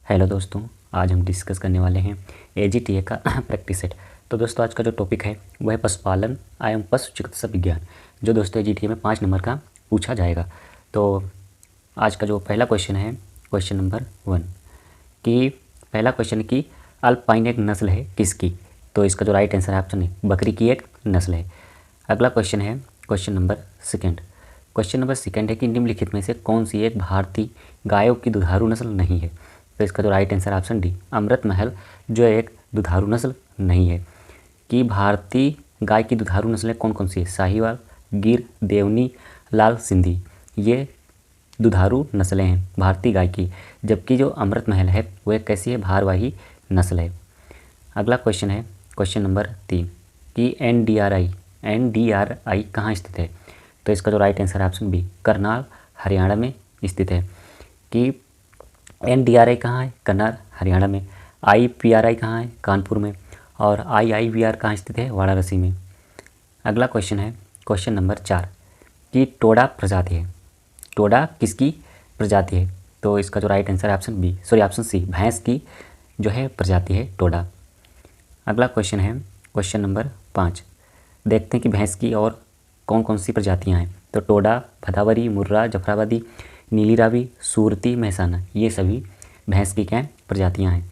Hello दोस्तों, आज हम डिस्कस करने वाले हैं एजीटीए का प्रैक्टिस सेट। तो दोस्तों आज का जो टॉपिक है वह है पशुपालन एवं पशु चिकित्सा विज्ञान, जो दोस्तों एजीटीए में 5 नंबर का पूछा जाएगा। तो आज का जो पहला क्वेश्चन है, क्वेश्चन नंबर 1, कि पहला क्वेश्चन की अल्पाइन एक नस्ल है किसकी? तो इसका जो राइट आंसर है ऑप्शन है बकरी की एक नस्ल है। अगला क्वेश्चन है question number second. Question number second है कि निम्नलिखित में से कौन सी एक भारतीय गायों की दुधारू नस्ल नहीं है? तो इसका जो right answer option D Amrit Mahal, जो एक दुधारू नस्ल नहीं है। कि भारतीय गाय की दुधारू नस्लें कौन कौन सी है? साहिवाल, गिर, देवनी, लाल सिंधी, ये दुधारू नस्लें हैं भारतीय गाय की। जबकि जो अमृत महल है वो एक कैसी है? भारवाही नस्ल है। अगला क्वेश्चन है क्वेश्चन नंबर 3 कि एनडीआरआई कहाँ स्थित है? तो इसका जो राइट आंसर है ऑप्शन बी करनाल, हरियाणा में स्थित है। कि एनडीआरआई कहाँ है? करनाल, हरियाणा में। आईपीआरआई कहाँ है? कानपुर में। और आईआईवीआर कहाँ स्थित है? वाराणसी में। अगला क्वेश्चन है क्वेश्चन नंबर 4 कि टोडा प्रजाति है। टोडा किसकी प्रजाति है? तो इसका जो राइट आंसर है ऑप्शन सी भैंस की जो है प्रजाति है टोडा। अगला क्वेश्चन है क्वेश्चन नंबर 5। देखते हैं कि भैंस की और कौन कौन सी प्रजातियां हैं। तो टोडा, भदावरी, मुर्रा, जफराबादी, नीली रावी, सूरती, महसाना, ये सभी भैंस की क्या प्रजातियां हैं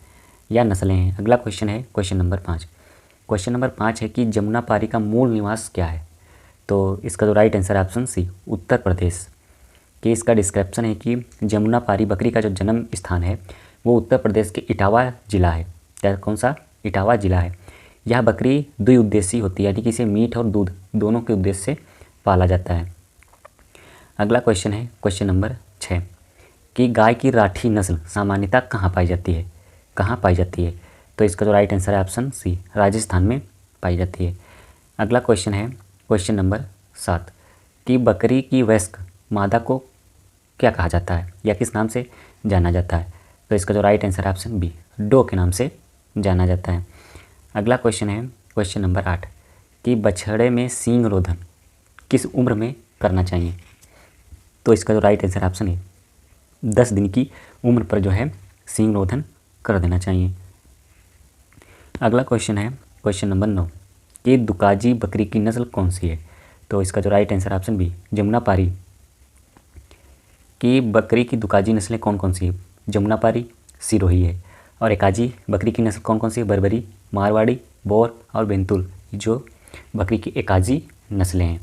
या नस्लें हैं। अगला क्वेश्चन है क्वेश्चन नंबर 5। क्वेश्चन नंबर 5 है कि जमुना पारी का मूल निवास क्या है? तो इसका जो राइट आंसर है ऑप्शन सी उत्तर प्रदेश। कि इसका डिस्क्रिप्शन है कि जमुना पारी बकरी का जो जन्म स्थान है वो उत्तर प्रदेश के इटावा जिला है। क्या कौन सा? इटावा जिला है। यह बकरी द्विउद्देशीय होती है, यानी कि इसे मीट और दूध दोनों के उद्देश्य से पाला जाता है। अगला क्वेश्चन है क्वेश्चन नंबर 6 कि गाय की राठी नस्ल सामान्यतः कहाँ पाई जाती है? कहाँ पाई जाती है? तो इसका जो राइट आंसर है ऑप्शन सी राजस्थान में पाई जाती है। अगला क्वेश्चन है क्वेश्चन नंबर 7 कि बकरी की वयस्क मादा को क्या कहा जाता है या किस नाम से जाना जाता है? तो इसका जो राइट आंसर है ऑप्शन बी डो के नाम से जाना जाता है। अगला क्वेश्चन है क्वेश्चन नंबर 8 कि बछड़े में सींग रोधन किस उम्र में करना चाहिए? तो इसका जो राइट आंसर ऑप्शन है 10 दिन की उम्र पर जो है सींग रोधन कर देना चाहिए। अगला क्वेश्चन है क्वेश्चन नंबर 9 कि दुकाजी बकरी की नस्ल कौन सी है? तो इसका जो right answer option B Jamunapari. कि बकरी की दुकाजी नस्लें कौन कौन सी है? जमुना पारी, सिरोही है। और एकाजी बकरी की नस्ल कौन कौन सी है? बरबरी, मारवाड़ी, बोर और बेंतुल, जो बकरी की एकाजी नस्लें हैं।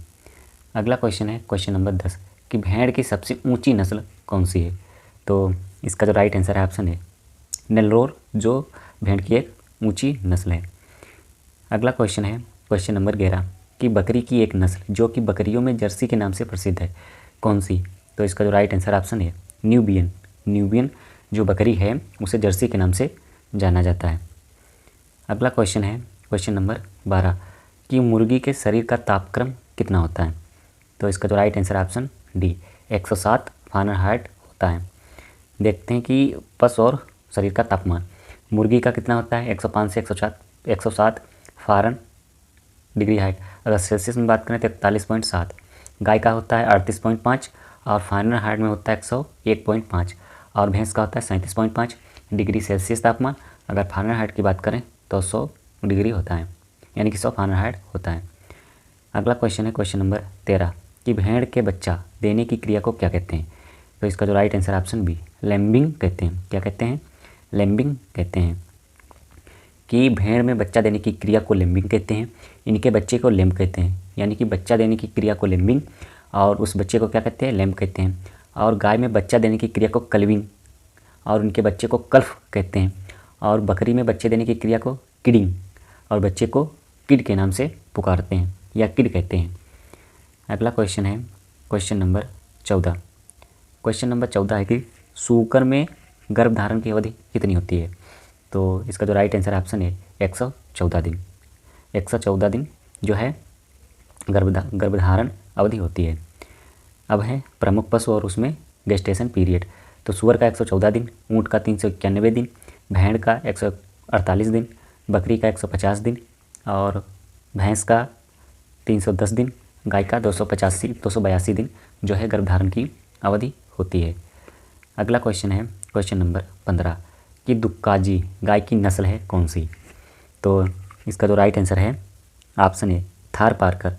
अगला क्वेश्चन है क्वेश्चन नंबर 10 कि भेड़ की सबसे ऊंची नस्ल कौन सी है? तो इसका जो राइट आंसर है ऑप्शन है नेल्लोर, जो भेड़ की एक ऊंची नस्ल है। अगला क्वेश्चन है क्वेश्चन नंबर 11 कि बकरी की एक नस्ल जो कि बकरियों में जर्सी के नाम से प्रसिद्ध है, कौन सी? तो इसका जो राइट आंसर ऑप्शन है न्यूबियन। न्यूबियन जो बकरी है उसे जर्सी के नाम से जाना जाता है। अगला क्वेश्चन है क्वेश्चन नंबर 12 कि मुर्गी के शरीर का तापक्रम कितना होता है? तो इसका जो right answer option D 107 Fahrenheit होता है। देखते हैं कि पशु और शरीर का तापमान मुर्गी का कितना होता है? 105 से 107 फ़ारेन डिग्री हाइट। अगर सेल्सियस में बात करें तो 41.7। गाय का होता है 38.5 और फ़ारेनहाइट में होता है 101.5। और भैंस का होता है 37.5 डिग्री सेल्सियस तापमान। अगर फ़ारेनहाइट की बात करें तो 100 डिग्री होता है, यानी कि 100 फ़ारेनहाइट होता है। अगला क्वेश्चन है क्वेश्चन नंबर 13 कि भेड़ के बच्चा देने की क्रिया को क्या कहते हैं? तो इसका जो राइट आंसर ऑप्शन बी लैम्बिंग कहते हैं। क्या कहते हैं? लैम्बिंग कहते हैं। कि भेड़ में बच्चा देने की क्रिया को लैम्बिंग कहते हैं। इनके बच्चे को लैम्ब कहते हैं, यानी कि बच्चा देने की क्रिया को लैम्बिंग और उस बच्चे को क्या कहते हैं? लैम्ब कहते हैं। और गाय में बच्चा देने की क्रिया को कल्विंग और उनके बच्चे को कल्फ कहते हैं। और बकरी में बच्चे देने की क्रिया को किडिंग और बच्चे को किड के नाम से पुकारते हैं या किड कहते हैं। अगला क्वेश्चन है क्वेश्चन नंबर 14। क्वेश्चन नंबर 14 है कि सूकर में गर्भधारण की अवधि कितनी होती है? तो इसका जो राइट आंसर ऑप्शन है 114 दिन। 114 दिन जो है गर्भधारण अवधि होती है। अब है प्रमुख पशु और उसमें गेस्टेशन पीरियड। तो सुअर का 114 दिन, ऊँट का 391 दिन, भेड़ का 148 दिन, बकरी का 150 दिन और भैंस का 310 दिन, गाय का 282 दिन जो है गर्भधारण की अवधि होती है। अगला क्वेश्चन है क्वेश्चन नंबर 15 कि दुक्काजी गाय की नस्ल है कौन सी। तो इसका जो राइट आंसर है ऑप्शन ए थारपारकर।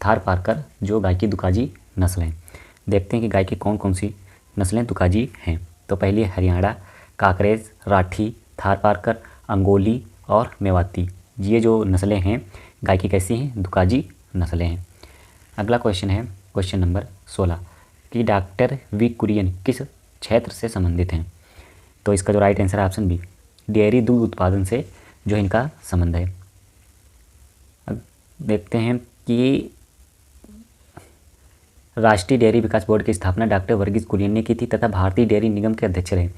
थारपारकर जो गाय की दुकाजी नस्ल है। देखते हैं कि गाय की कौन कौन सी नस्लें दुकाजी हैं। तो पहली है हरियाणा, काकरेज, राठी, थारपारकर, अंगोली और मेवाती। ये जो नस्लें हैं गाय की कैसी हैं, दुकाजी नस्लें हैं। अगला क्वेश्चन है क्वेश्चन नंबर 16 कि डॉक्टर वी कुरियन किस क्षेत्र से संबंधित हैं। तो इसका जो राइट आंसर है ऑप्शन बी डेयरी दूध उत्पादन से जो इनका संबंध है। अब देखते हैं कि राष्ट्रीय डेयरी विकास बोर्ड की स्थापना डॉक्टर वर्गीस कुरियन ने की थी तथा भारतीय डेयरी निगम के अध्यक्ष रहे।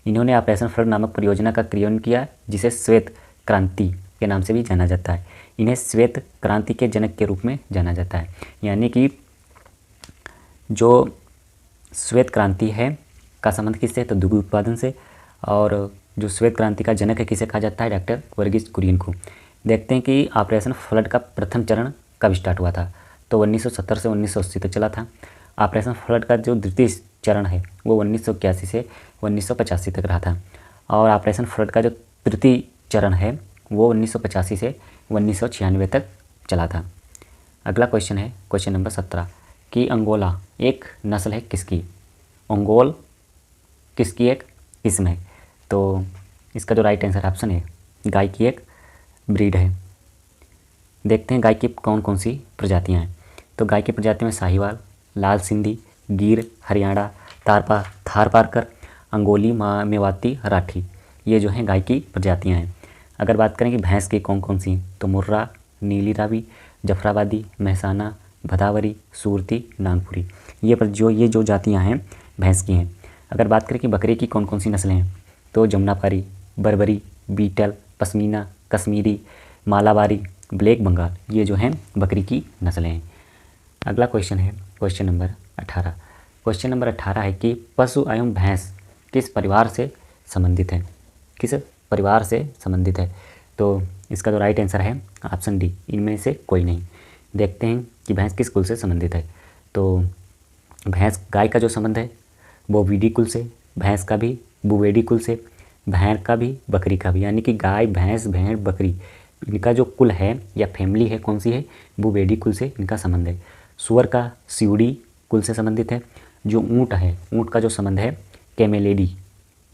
इन्होंने ऑपरेशन फ्लड नामक परियोजना का क्रियान्वयन किया जिसे श्वेत क्रांति के नाम से भी जाना जाता है। इन्हें श्वेत क्रांति के जनक के रूप में जाना जाता है। यानी कि जो श्वेत क्रांति है का संबंध किससे, तो दुग्ध उत्पादन से, और जो श्वेत क्रांति का जनक है किसे कहा जाता है, डॉक्टर वर्गीस कुरियन को। देखते हैं कि ऑपरेशन फ्लड का प्रथम चरण कब स्टार्ट हुआ था। तो 1970 से 1980 तक चला था। ऑपरेशन फ्लड का जो द्वितीय चरण है वो 1981 से 1985 तक रहा था। और ऑपरेशन फ्लड का जो तृतीय चरण है वो 1985 से 1996 तक चला था। अगला क्वेश्चन है क्वेश्चन नंबर 17 कि अंगोला एक नस्ल है किसकी। अंगोल किसकी एक किस्म है। तो इसका जो राइट आंसर ऑप्शन है गाय की एक ब्रीड है। देखते हैं गाय की कौन कौन सी प्रजातियां हैं। तो गाय की प्रजातियों में साहिवाल, लाल सिंधी, गिर, हरियाणा, थारपारकर, अंगोली, मेवाती, राठी, ये जो हैं गाय की प्रजातियां हैं। अगर बात करें कि भैंस की कौन कौन सी हैं, तो मुर्रा, नीली रावी, जफराबादी, महसाना, भदावरी, सूरती, नागपुरी, ये जो जातियाँ हैं भैंस की हैं। अगर बात करें कि बकरी की कौन कौन सी नस्लें हैं, तो जमुनापारी, बर्बरी, बीटल, पश्मीना, कश्मीरी, मालाबारी, ब्लैक बंगाल, ये जो हैं बकरी की नस्लें हैं। अगला क्वेश्चन है क्वेश्चन नंबर 18। क्वेश्चन नंबर 18 है कि पशु एवं भैंस किस परिवार से संबंधित है, किस परिवार से संबंधित है। तो इसका जो राइट आंसर है ऑप्शन डी इनमें से कोई नहीं। देखते हैं कि भैंस किस कुल से संबंधित है। तो भैंस गाय का जो संबंध है वो वीडी कुल से, भैंस का भी बुवेडी कुल से, भेड़ का भी बकरी का भी, यानी कि गाय, भैंस, भेड़, बकरी, इनका जो कुल है या फैमिली है कौन सी है, बुवेडी कुल से इनका संबंध है। सुअर का सिउडी कुल से संबंधित है। जो ऊँट है, ऊँट का जो संबंध है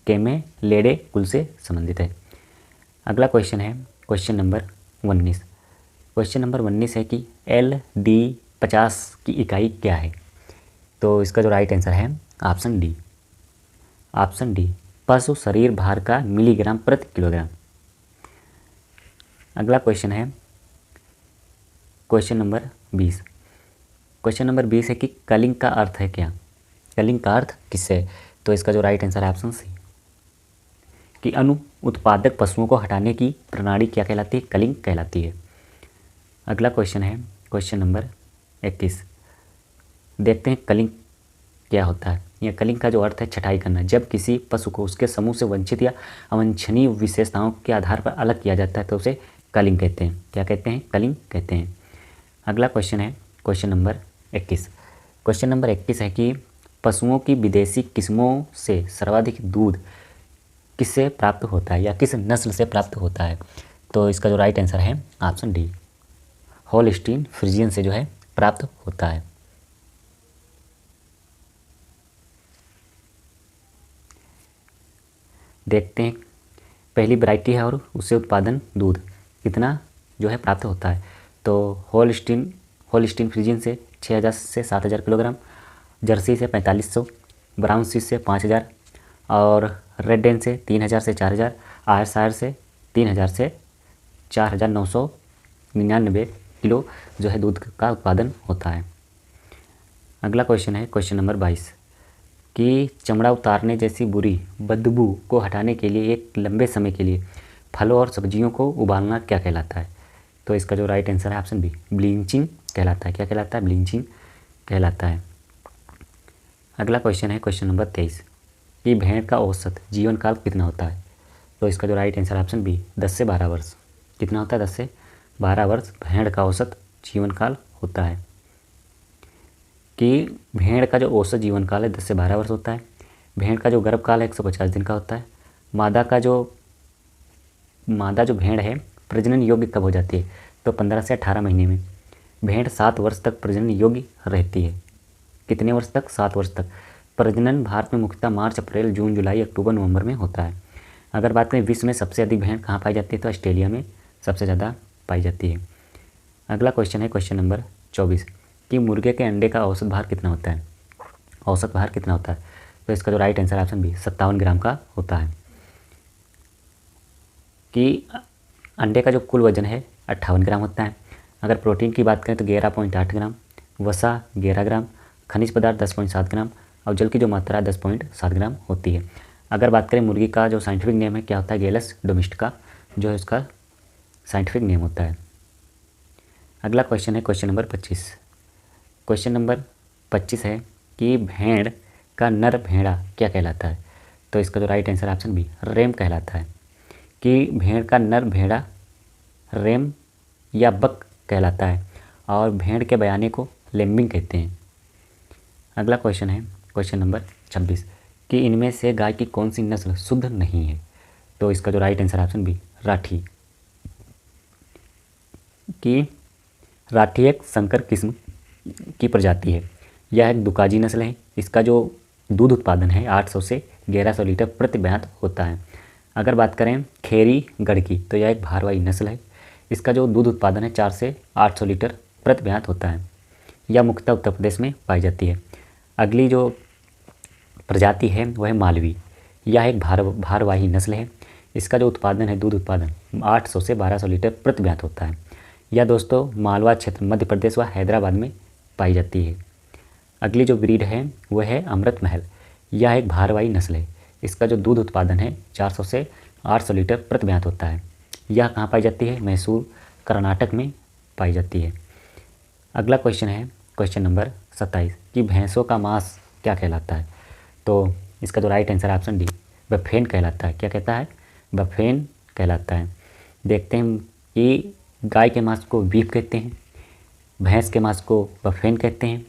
कैमेलेडे कुल से संबंधित है। अगला क्वेश्चन है क्वेश्चन नंबर 19। क्वेश्चन नंबर 19 है कि LD50 की इकाई क्या है। तो इसका जो राइट आंसर है ऑप्शन डी पशु शरीर भार का मिलीग्राम प्रति किलोग्राम। अगला क्वेश्चन है क्वेश्चन नंबर 20। क्वेश्चन नंबर 20 है कि कलिंग का अर्थ है क्या, कलिंग का अर्थ किससे है। तो इसका जो राइट आंसर है ऑप्शन सी कि अनु उत्पादक पशुओं को हटाने की प्रणाली क्या कहलाती है, कलिंग कहलाती है। अगला क्वेश्चन है क्वेश्चन नंबर 21। देखते हैं कलिंग क्या होता है। यह कलिंग का जो अर्थ है छटाई करना। जब किसी पशु को उसके समूह से वंचित या अवांछनीय विशेषताओं के आधार पर अलग किया जाता है तो उसे कलिंग कहते हैं। क्या कहते हैं, कलिंग कहते हैं। अगला क्वेश्चन है क्वेश्चन नंबर 21। क्वेश्चन नंबर 21 है कि पशुओं की विदेशी किस्मों से सर्वाधिक दूध किससे प्राप्त होता है या किस नस्ल से प्राप्त होता है। तो इसका जो राइट आंसर है ऑप्शन डी होल्स्टीन फ्रिजियन से जो है प्राप्त होता है। देखते हैं पहली वैरायटी है और उससे उत्पादन दूध कितना जो है प्राप्त होता है। तो होल्स्टीन फ्रिजियन से 6000 से 7000 किलोग्राम, जर्सी से 4500, ब्राउन स्विस से 5000 और रेड डेन से 3000 से 4000, आयरशायर से 3000 से 4999 किलो जो है दूध का उत्पादन होता है। अगला क्वेश्चन है क्वेश्चन नंबर 22 कि चमड़ा उतारने जैसी बुरी बदबू को हटाने के लिए एक लंबे समय के लिए फलों और सब्जियों को उबालना क्या कहलाता है। तो इसका जो राइट आंसर है ऑप्शन बी ब्लीचिंग कहलाता है। क्या कहलाता है, ब्लीचिंग कहलाता है। अगला क्वेश्चन है क्वेश्चन नंबर 23 कि भेड़ का औसत जीवन काल कितना होता है। तो इसका जो राइट आंसर ऑप्शन बी 10 से 12 वर्ष। कितना होता है, 10 से 12 वर्ष भेड़ का औसत जीवन काल होता है। कि भेड़ का जो औसत जीवन काल है 10 से 12 वर्ष होता है। भेड़ का जो गर्भकाल है 150 दिन का होता है मादा जो भेड़ है प्रजनन योग्य कब हो जाती है? तो 15 से 18 महीने में। भेड़ 7 वर्ष तक प्रजनन योग्य रहती है। कितने वर्ष तक? 7 वर्ष तक। प्रजनन भारत में मुख्यतः मार्च, अप्रैल, जून, जुलाई, अक्टूबर, नवंबर में होता है। अगर बात करें विश्व में सबसे अधिक भेड़ कहाँ पाई जाती है? तो ऑस्ट्रेलिया में सबसे ज़्यादा पाई जाती है। अगला क्वेश्चन है क्वेश्चन नंबर 24 कि मुर्गे के अंडे का औसत भार कितना होता है? औसत भार कितना होता है? तो इसका जो राइट आंसर ऑप्शन बी 57 ग्राम का होता है। कि अंडे का जो कुल वजन है 58 ग्राम होता है। अगर प्रोटीन की बात करें तो 11.8 ग्राम, वसा 11 ग्राम, खनिज पदार्थ 10.7 ग्राम और जल की जो मात्रा 10.7 ग्राम होती है। अगर बात करें मुर्गी का जो साइंटिफिक नेम है क्या होता है? गैलस डोमेस्टिका जो है उसका साइंटिफिक नेम होता है। अगला क्वेश्चन है क्वेश्चन नंबर 25। क्वेश्चन नंबर 25 है कि भेड़ का नर भेड़ा क्या कहलाता है? तो इसका जो right answer option B ram कहलाता है। कि भेड़ का नर भेड़ा रेम या बक कहलाता है और भेड़ के बयाने को लेम्बिंग कहते हैं। अगला क्वेश्चन है क्वेश्चन नंबर 26 कि इनमें से गाय की कौन सी नस्ल शुद्ध नहीं है? तो इसका जो right answer option B Rathi. कि राठी एक संकर किस्म की प्रजाति है। यह एक दुकाजी नस्ल है। इसका जो दूध उत्पादन है 800 से 1100 लीटर प्रति ब्यात होता है। अगर बात करें खेरी गढ़ की तो यह एक भारवाही नस्ल है। इसका जो दूध उत्पादन है 4 से 800 लीटर प्रति ब्यात होता है। यह मुख्यतः उत्तर प्रदेश में पाई जाती है। अगली जो प्रजाति है वह है मालवी। यह एक भारवाही नस्ल है। इसका जो उत्पादन है दूध उत्पादन 800 से 1200 लीटर प्रति ब्यात होता है। यह दोस्तों मालवा क्षेत्र मध्य प्रदेश व हैदराबाद में पाई जाती है। अगली जो ब्रीड है वह है अमृत महल। यह एक भारवाही नस्ल है। इसका जो दूध उत्पादन है 400 से 800 लीटर प्रति ब्यात होता है। यह कहाँ पाई जाती है? मैसूर कर्नाटक में पाई जाती है। अगला क्वेश्चन है क्वेश्चन नंबर 27 कि भैंसों का मांस क्या कहलाता है? तो इसका जो राइट आंसर ऑप्शन डी बफेन कहलाता है। क्या कहता है? बफेन कहलाता है। देखते हैं कि गाय के मांस को बीफ कहते हैं, भैंस के मांस को बफेन कहते हैं,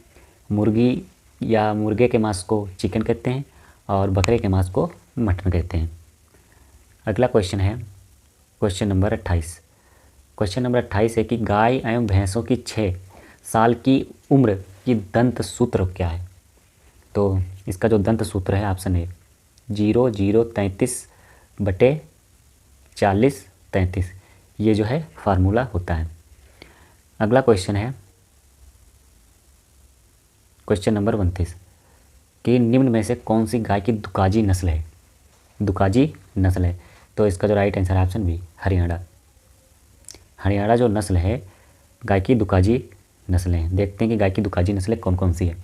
मुर्गी या मुर्गे के मांस को चिकन कहते हैं और बकरे के मांस को मटन कहते हैं। अगला क्वेश्चन है क्वेश्चन नंबर 28। क्वेश्चन नंबर 28 है कि गाय एवं भैंसों की 6 साल की उम्र की दंत सूत्र क्या है? तो इसका जो दंत सूत्र है ऑप्शन ए 0033/4033 ये जो है फार्मूला होता है। अगला क्वेश्चन है क्वेश्चन नंबर 29 कि निम्न में से कौन सी गाय की दुकाजी नस्ल है? दुकाजी नस्ल है। तो इसका जो right answer option B Haryana. Haryana जो नस्ल है गाय की दुकाजी नस्लें हैं। देखते हैं कि गाय की दुकाजी नस्लें कौन कौन सी है।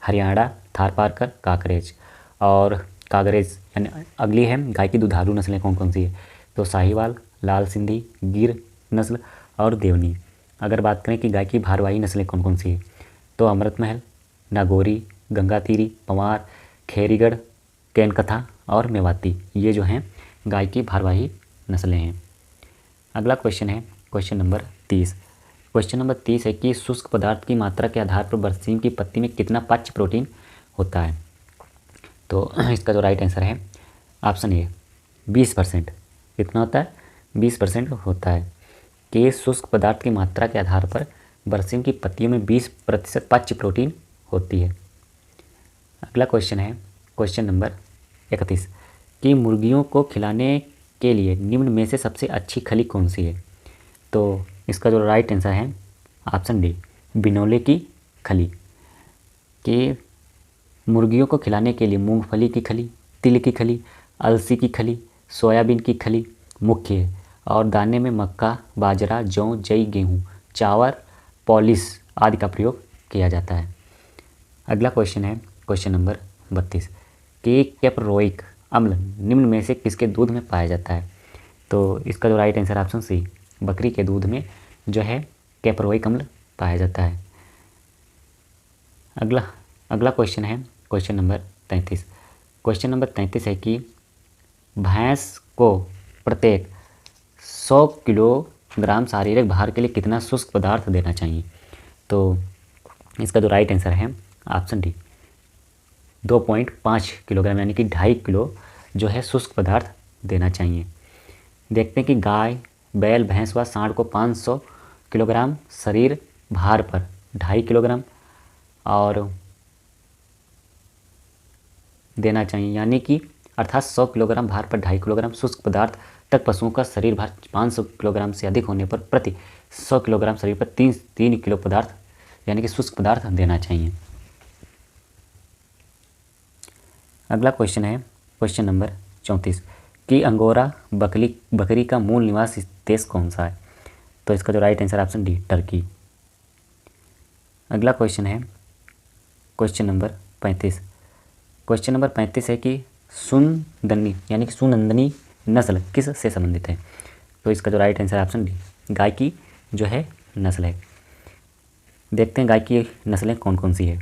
हरियाणा, थारपारकर, काकरेज और कागरेज यानी अगली है गाय की दुधारू नस्लें कौन कौन सी है? तो साहिवाल, लाल सिंधी, गिर नस्ल और देवनी। अगर बात करें कि गाय की भारवाही नस्लें कौन कौन सी है? तो अमृत महल, नागौरी, गंगातीरी, पवार, खेरीगढ़, केनकथा और मेवाती ये जो हैं गाय की भारवाही नस्लें हैं। अगला क्वेश्चन है क्वेश्चन नंबर 30। क्वेश्चन नंबर 30 है कि शुष्क पदार्थ की मात्रा के आधार पर बरसीम की पत्ती में कितना पाच्य प्रोटीन होता है? तो इसका जो राइट आंसर है ऑप्शन ए 20%। कितना होता है? 20% होता है। कि शुष्क पदार्थ की मात्रा के आधार पर बरसीम की पत्तियों में 20% पाच्य प्रोटीन होती है। अगला क्वेश्चन है क्वेश्चन नंबर 31 कि मुर्गियों को खिलाने के लिए निम्न में से सबसे अच्छी खली कौन सी है? तो इसका जो राइट आंसर है ऑप्शन डी बिनोले की खली। कि मुर्गियों को खिलाने के लिए मूंगफली की खली, तिल की खली, अलसी की खली, सोयाबीन की खली मुख्य है और दाने में मक्का, बाजरा, जौ, जई, गेहूँ, चावल, पॉलिश आदि का प्रयोग किया जाता है। अगला क्वेश्चन है क्वेश्चन नंबर 32 कि कैपरोइक अम्ल निम्न में से किसके दूध में पाया जाता है? तो इसका जो राइट आंसर ऑप्शन सी बकरी के दूध में जो है कैपरोइक अम्ल पाया जाता है। अगला क्वेश्चन है क्वेश्चन नंबर 33। क्वेश्चन नंबर 33 है कि भैंस को प्रत्येक 100 किलोग्राम शारीरिक भार के लिए कितना शुष्क पदार्थ देना चाहिए? तो इसका जो राइट आंसर है ऑप्शन डी 2.5 किलोग्राम यानी कि 2.5 किलो जो है शुष्क पदार्थ देना चाहिए। देखते हैं कि गाय, बैल, भैंस व सांड को 500 किलोग्राम शरीर भार पर 2.5 किलोग्राम और देना चाहिए, यानी कि अर्थात 100 किलोग्राम भार पर 2.5 किलोग्राम शुष्क पदार्थ तक पशुओं का शरीर भार 500 किलोग्राम से अधिक होने पर प्रति 100 किलोग्राम शरीर पर 3 किलो पदार्थ यानी कि शुष्क पदार्थ देना चाहिए। अगला क्वेश्चन है क्वेश्चन नंबर 34 कि अंगोरा बकरी का मूल निवास देश कौन सा है? तो इसका जो right answer option D, Turkey. अगला क्वेश्चन है क्वेश्चन नंबर 35। क्वेश्चन नंबर 35 है कि सुनंदनी यानी कि सुनंदनी नस्ल किस से संबंधित है? तो इसका जो राइट आंसर ऑप्शन डी, गाय की जो है नस्ल है। देखते हैं गाय की नस्लें कौन कौन सी है।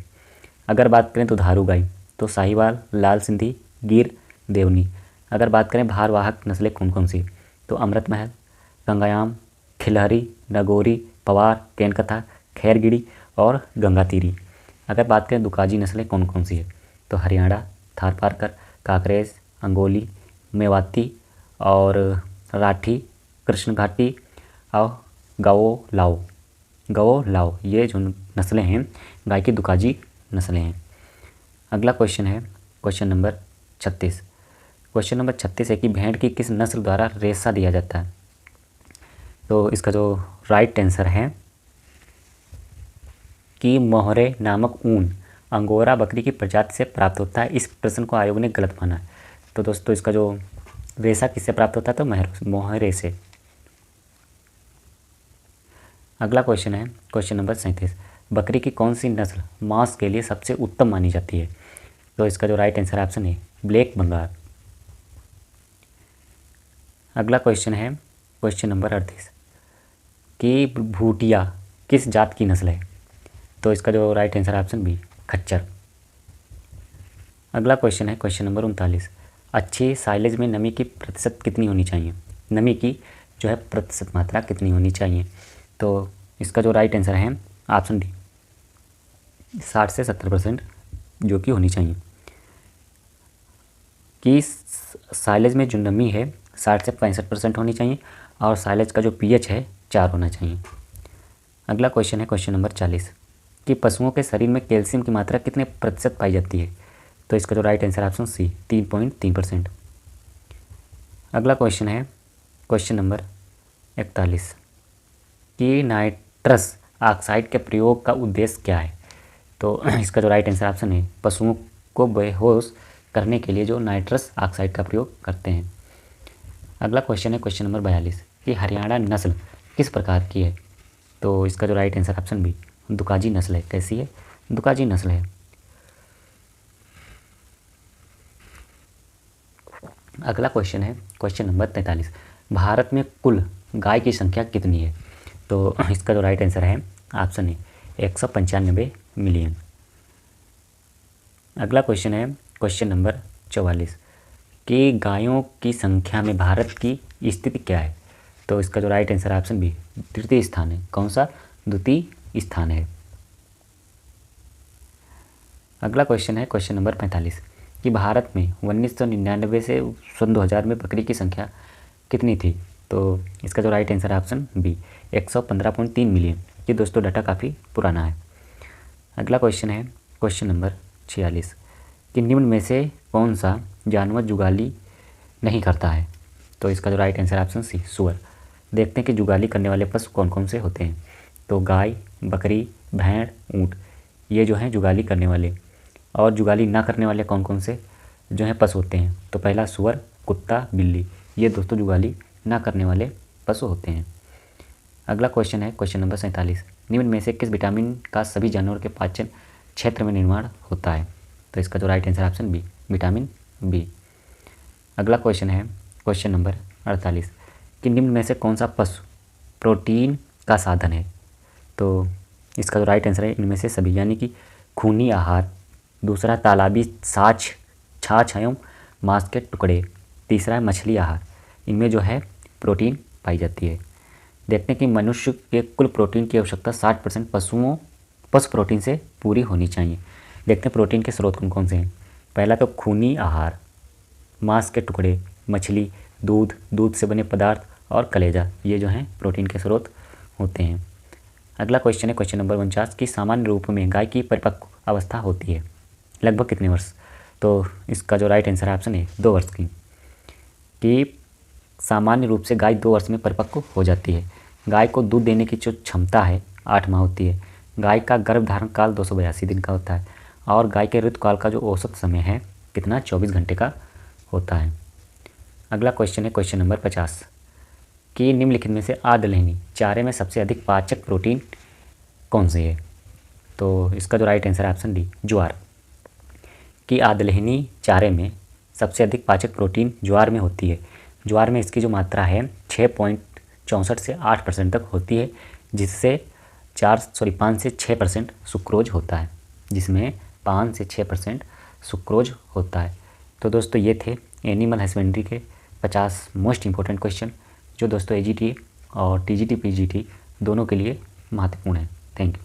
अगर बात करें तो धारू गाय, तो साहिवाल, लाल सिंधी, गिर, देवनी। अगर बात करें भारवाहक नस्लें कौन कौन सी, तो अमृत महल, गंगायाम, खिलहरी, नगोरी, पवार, केनकथा, खैरगिड़ी और गंगातीरी। अगर बात करें दुकाजी नस्लें कौन कौन सी है, तो हरियाणा, थारपारकर, काकरेज, अंगोली, मेवाती और राठी, कृष्ण घाटी और गवो लाओ ये जो नस्लें हैं गाय की दुकाजी नस्लें हैं। अगला क्वेश्चन है क्वेश्चन नंबर 36। क्वेश्चन नंबर 36 है कि भेड़ की किस नस्ल द्वारा रेशा दिया जाता है? तो इसका जो राइट आंसर है कि मोहरे नामक ऊन अंगोरा बकरी की प्रजाति से प्राप्त होता है। इस प्रश्न को आयोग ने गलत माना है। तो दोस्तों इसका जो रेशा किससे प्राप्त होता है, तो मोहरे से। अगला क्वेश्चन है क्वेश्चन नंबर 37। बकरी की कौन सी नस्ल मांस के लिए सबसे उत्तम मानी जाती है? तो इसका जो राइट आंसर ऑप्शन है ब्लैक बंगाल। अगला क्वेश्चन है क्वेश्चन नंबर 38 कि भूटिया किस जात की नस्ल है? तो इसका जो राइट आंसर ऑप्शन बी, खच्चर। अगला क्वेश्चन है क्वेश्चन नंबर 39। अच्छी साइलेज में नमी की प्रतिशत कितनी होनी चाहिए? नमी की जो है प्रतिशत मात्रा कितनी होनी चाहिए? तो इसका जो राइट आंसर है ऑप्शन डी, 60 से 70% जो कि होनी चाहिए। कि साइलेज में जो नमी है 60 से 65% होनी चाहिए और साइलेज का जो पीएच है 4 होना चाहिए। अगला क्वेश्चन है क्वेश्चन नंबर 40 कि पशुओं के शरीर में कैल्शियम की मात्रा कितने प्रतिशत पाई जाती है? तो इसका जो राइट आंसर ऑप्शन सी, 3.3%। अगला क्वेश्चन है क्वेश्चन नंबर 41 कि नाइट्रस ऑक्साइड के प्रयोग का उद्देश्य क्या है? तो इसका जो राइट आंसर ऑप्शन है पशुओं को बेहोश करने के लिए जो नाइट्रस ऑक्साइड का प्रयोग करते हैं। अगला क्वेश्चन है क्वेश्चन नंबर 42 कि हरियाणा नस्ल किस प्रकार की है? तो इसका जो राइट आंसर ऑप्शन बी, दुकाजी नस्ल है। कैसी है? दुकाजी नस्ल है। अगला क्वेश्चन है क्वेश्चन नंबर 43। भारत में कुल गाय की संख्या कितनी है? तो इसका जो राइट आंसर है ऑप्शन ए, 195 मिलियन। अगला क्वेश्चन है क्वेश्चन नंबर 44 कि गायों की संख्या में भारत की स्थिति क्या है? तो इसका जो राइट आंसर ऑप्शन बी, तृतीय स्थान है। कौन सा? द्वितीय स्थान है। अगला क्वेश्चन है क्वेश्चन नंबर 45 कि भारत में 1999 से सन 2000 में बकरी की संख्या कितनी थी? तो इसका जो right answer option B, 115.3 million. ये दोस्तों डाटा काफ़ी पुराना है। अगला क्वेश्चन है क्वेश्चन नंबर 46 कि निम्न में से कौन सा जानवर जुगाली नहीं करता है? तो इसका जो राइट आंसर ऑप्शन सी, सुअर। देखते हैं कि जुगाली करने वाले पशु कौन कौन से होते हैं। तो गाय, बकरी, भेड़, ऊँट ये जो हैं जुगाली करने वाले। और जुगाली ना करने वाले कौन कौन से जो हैं पशु होते हैं? तो पहला सुअर, कुत्ता, बिल्ली। ये दोस्तों जुगाली ना करने वाले पशु होते हैं। अगला क्वेश्चन है क्वेश्चन नंबर 47 निम्न में से किस विटामिन का सभी जानवरों के पाचन क्षेत्र में निर्माण होता है? तो इसका जो right answer option B, vitamin B. अगला क्वेश्चन है क्वेश्चन नंबर 48 कि निम्न में से कौन सा पशु प्रोटीन का साधन है? तो इसका जो राइट आंसर है इनमें से सभी, यानी कि खूनी आहार। दूसरा तालाबी छाछ एवं मांस के टुकड़े। तीसरा है मछली आहार। इनमें जो है प्रोटीन पाई जाती है। देखते हैं कि मनुष्य के कुल प्रोटीन की आवश्यकता 60% पशु प्रोटीन से पूरी होनी चाहिए। देखते हैं प्रोटीन के स्रोत कौन कौन से हैं। पहला तो खूनी आहार, मांस के टुकड़े, मछली, दूध, दूध से बने पदार्थ और कलेजा, ये जो हैं प्रोटीन के स्रोत होते हैं। अगला क्वेश्चन है क्वेश्चन नंबर 49 कि सामान्य रूप में गाय की परिपक्व अवस्था होती है लगभग कितने वर्ष। तो इसका जो राइट आंसर है ऑप्शन है 2 वर्ष की, कि सामान्य रूप से गाय 2 वर्ष में परिपक्व हो जाती है। गाय को दूध देने की जो क्षमता है 8 माह होती है। गाय का गर्भधारण काल 282 दिन का होता है और गाय के ऋतुकाल का जो औसत समय है कितना 24 घंटे का होता है। अगला क्वेश्चन है क्वेश्चन नंबर 50 कि निम्नलिखित में से आदलहनी चारे में सबसे अधिक पाचक प्रोटीन कौन से है। तो इसका जो राइट आंसर है ऑप्शन डी ज्वार, कि आदलहनी चारे में सबसे अधिक पाचक प्रोटीन ज्वार में होती है। ज्वार में इसकी जो मात्रा है 6.64 से 8% तक होती है, जिससे 5 से 6% सुक्रोज होता है, जिसमें 5 से 6% सुक्रोज होता है। तो दोस्तों ये थे एनिमल हस्बेंड्री के 50 मोस्ट इंपॉर्टेंट क्वेश्चन, जो दोस्तों AGT और TGT PGT दोनों के लिए महत्वपूर्ण है। Thank you.